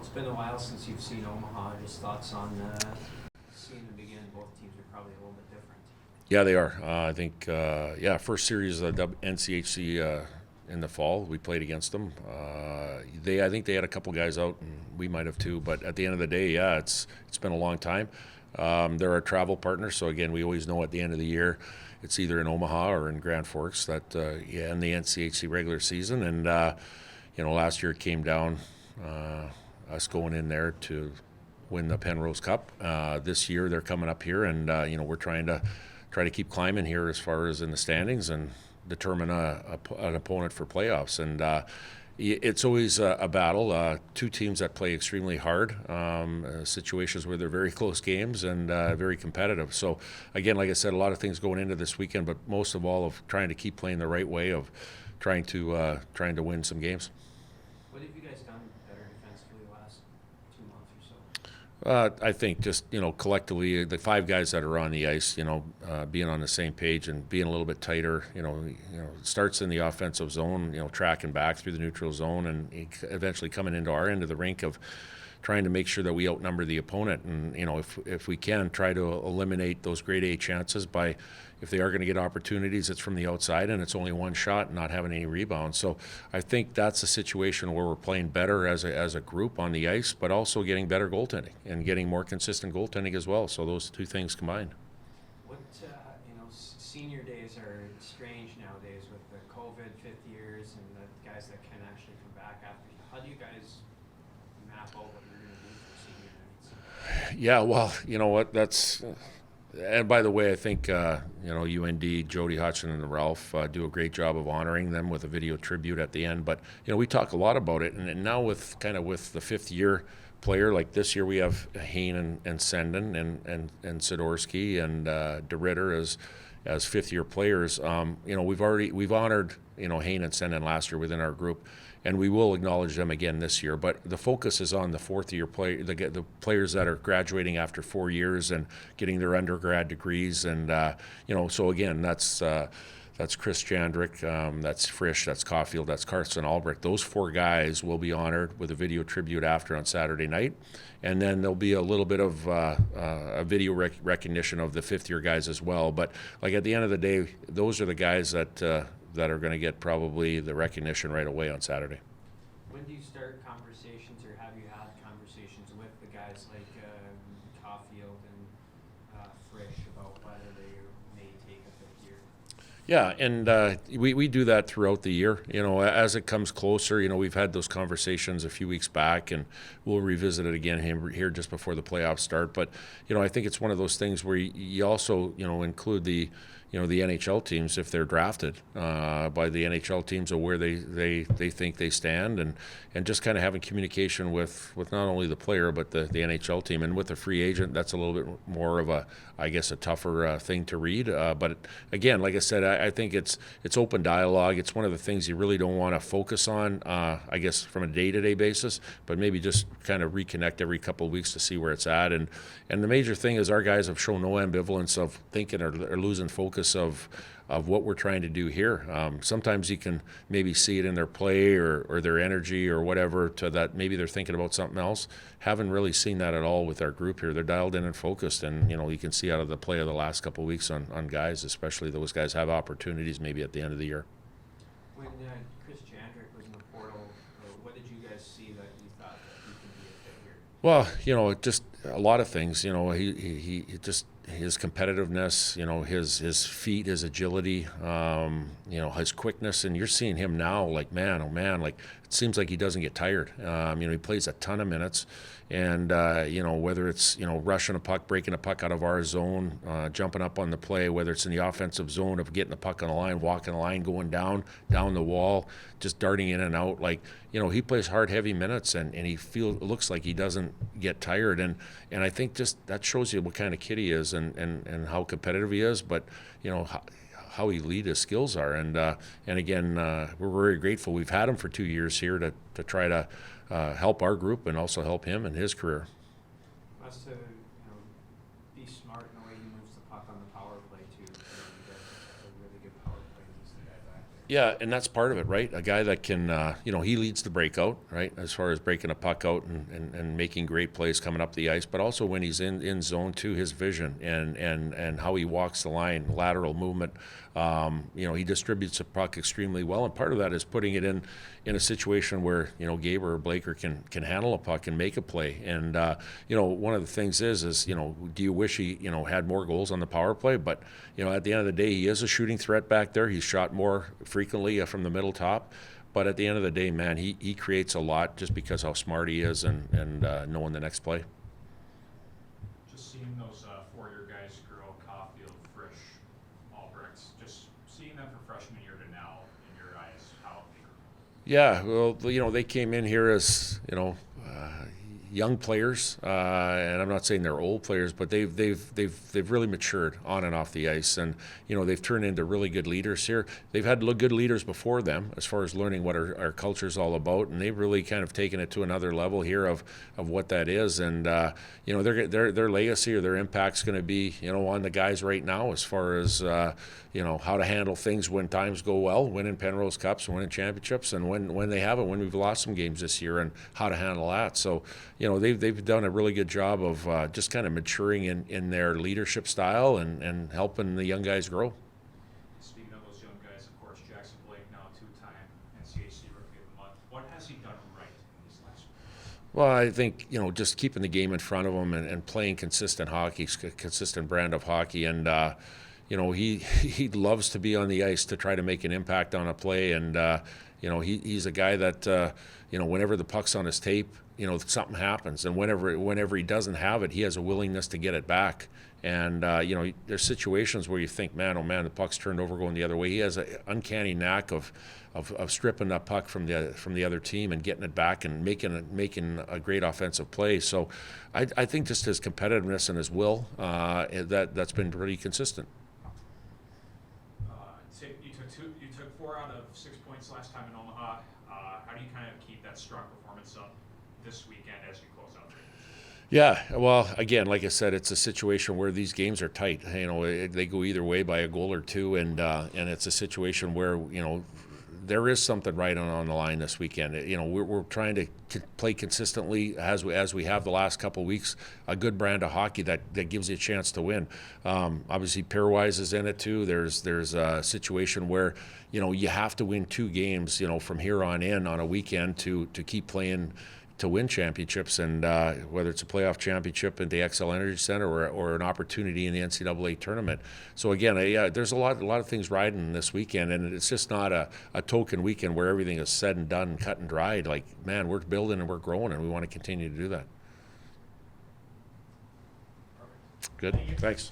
It's been a while since you've seen Omaha. Just thoughts on seeing them again. Both teams are probably a little bit different. Yeah, they are. I think, first series of the NCHC in the fall, we played against them. I think they had a couple guys out, and we might have too. But at the end of the day, yeah, it's been a long time. They're our travel partner, so again, we always know at the end of the year, it's either in Omaha or in Grand Forks that in the NCHC regular season. And last year it came down us going in there to win the Penrose Cup. This year they're coming up here, and we're trying to keep climbing here as far as in the standings and determine an opponent for playoffs. And it's always a battle. Two teams that play extremely hard, situations where they're very close games and very competitive. So again, like I said, a lot of things going into this weekend, but most of all of trying to keep playing the right way of trying to win some games. What have you guys done better defensively the last 2 months or so? I think just collectively the five guys that are on the ice, being on the same page and being a little bit tighter. It starts in the offensive zone, tracking back through the neutral zone, and eventually coming into our end of the rink of trying to make sure that we outnumber the opponent, and if we can try to eliminate those grade A chances by, if they are going to get opportunities, it's from the outside and it's only one shot and not having any rebounds. So I think that's a situation where we're playing better as a group on the ice, but also getting better goaltending and getting more consistent goaltending as well. So those two things combined. What senior days are strange nowadays with the COVID fifth years and the guys that can actually come back after. How do you guys map out what you're going to do for senior nights? Yeah, well, you know what? And by the way, I think UND, Jody Hutchin, and Ralph do a great job of honoring them with a video tribute at the end. But we talk a lot about it, and now with the fifth year player, like this year we have Hain and Senden and Sidorsky and DeRitter as fifth year players. We've honored Hain and Senden last year within our group, and we will acknowledge them again this year. But the focus is on the fourth year the players that are graduating after 4 years and getting their undergrad degrees. And so again, that's Chris Jandrick, that's Frisch, that's Caulfield, that's Carson Albrecht. Those four guys will be honored with a video tribute after on Saturday night. And then there'll be a little bit of a video recognition of the fifth year guys as well. But like at the end of the day, those are the guys that are going to get probably the recognition right away on Saturday. When do you start conversations, or have you had conversations with the guys like Caulfield and Frisch about whether they may take a fifth year? Yeah, and we do that throughout the year. As it comes closer, we've had those conversations a few weeks back, and we'll revisit it again here just before the playoffs start. But I think it's one of those things where you also include the NHL teams if they're drafted by the NHL teams, or where they think they stand, and just kind of having communication with not only the player but the NHL team. And with the free agent, that's a little bit more of a tougher thing to read. But again, like I said, I think it's open dialogue. It's one of the things you really don't want to focus on, from a day-to-day basis, but maybe just kind of reconnect every couple of weeks to see where it's at. And the major thing is our guys have shown no ambivalence of thinking or losing focus of what we're trying to do here. Sometimes you can maybe see it in their play or their energy or whatever, to that maybe they're thinking about something else. Haven't really seen that at all with our group here. They're dialed in and focused, and you can see out of the play of the last couple of weeks on guys, especially those guys have opportunities maybe at the end of the year. When Chris Jandrick was in the portal, what did you guys see that you thought that he could be a fit here? Well, just a lot of things. He just his competitiveness, his feet, his agility, his quickness, and you're seeing him now. Like, man, oh man, like it seems like he doesn't get tired. He plays a ton of minutes, and whether it's rushing a puck, breaking a puck out of our zone, jumping up on the play, whether it's in the offensive zone of getting the puck on the line, walking the line, going down the wall, just darting in and out. Like, he plays hard, heavy minutes, and he looks like he doesn't get tired, and I think just that shows you what kind of kid he is, and how competitive he is, but how elite his skills are, and again, we're very grateful. We've had him for 2 years here to try to help our group and also help him in his career. Must be smart in the way he moves the puck on the power play too. You guys have a really good power play. He's the guy back there. Yeah, and that's part of it, right? A guy that can, he leads the breakout, right, as far as breaking a puck out and making great plays coming up the ice, but also when he's in zone too, his vision and how he walks the line, lateral movement. He distributes the puck extremely well, and part of that is putting it in a situation where, Gabe or Blaker can handle a puck and make a play. And, one of the things is, do you wish he, had more goals on the power play? But, at the end of the day, he is a shooting threat back there. He's shot more frequently from the middle top. But at the end of the day, man, he creates a lot just because how smart he is and knowing the next play. Just seeing those four-year guys grow, Caulfield, Frisch, Albrechts, just seeing them from freshman year to now, in your eyes, how they grew. Yeah, well, they came in here as, young players, and I'm not saying they're old players, but they've really matured on and off the ice, and they've turned into really good leaders here. They've had good leaders before them as far as learning what our culture is all about, and they've really kind of taken it to another level here of what that is, and their legacy or their impact's going to be on the guys right now as far as how to handle things when times go well, winning Penrose Cups, winning championships, and when they haven't, when we've lost some games this year, and how to handle that. So they've done a really good job of just kind of maturing in their leadership style and helping the young guys grow. Speaking of those young guys, of course, Jackson Blake, now two-time NCHC Rookie of the Month. What has he done right in these last weeks? Well, I think, just keeping the game in front of him and playing consistent hockey, consistent brand of hockey. And, he loves to be on the ice to try to make an impact on a play. And, he's a guy that, whenever the puck's on his tape, something happens. And whenever he doesn't have it, he has a willingness to get it back. And, there's situations where you think, man, oh man, the puck's turned over going the other way. He has an uncanny knack of stripping that puck from the other team and getting it back and making a great offensive play. So I think just his competitiveness and his will, that's been pretty consistent. You took 4 out of 6 points last time in Omaha. How do you kind of keep that strong performance up this weekend as you close out? Yeah, well, again, like I said, it's a situation where these games are tight. They go either way by a goal or two, and it's a situation where there is something right on the line this weekend. We're trying to play consistently as we have the last couple of weeks, a good brand of hockey that gives you a chance to win. Obviously, pairwise is in it too. There's a situation where you have to win 2 games from here on in on a weekend to keep playing to win championships, and whether it's a playoff championship in the XL Energy Center or an opportunity in the NCAA tournament. So again, there's a lot of things riding this weekend, and it's just not a token weekend where everything is said and done, cut and dried. Like, man, we're building and we're growing, and we want to continue to do that. Good. Thanks.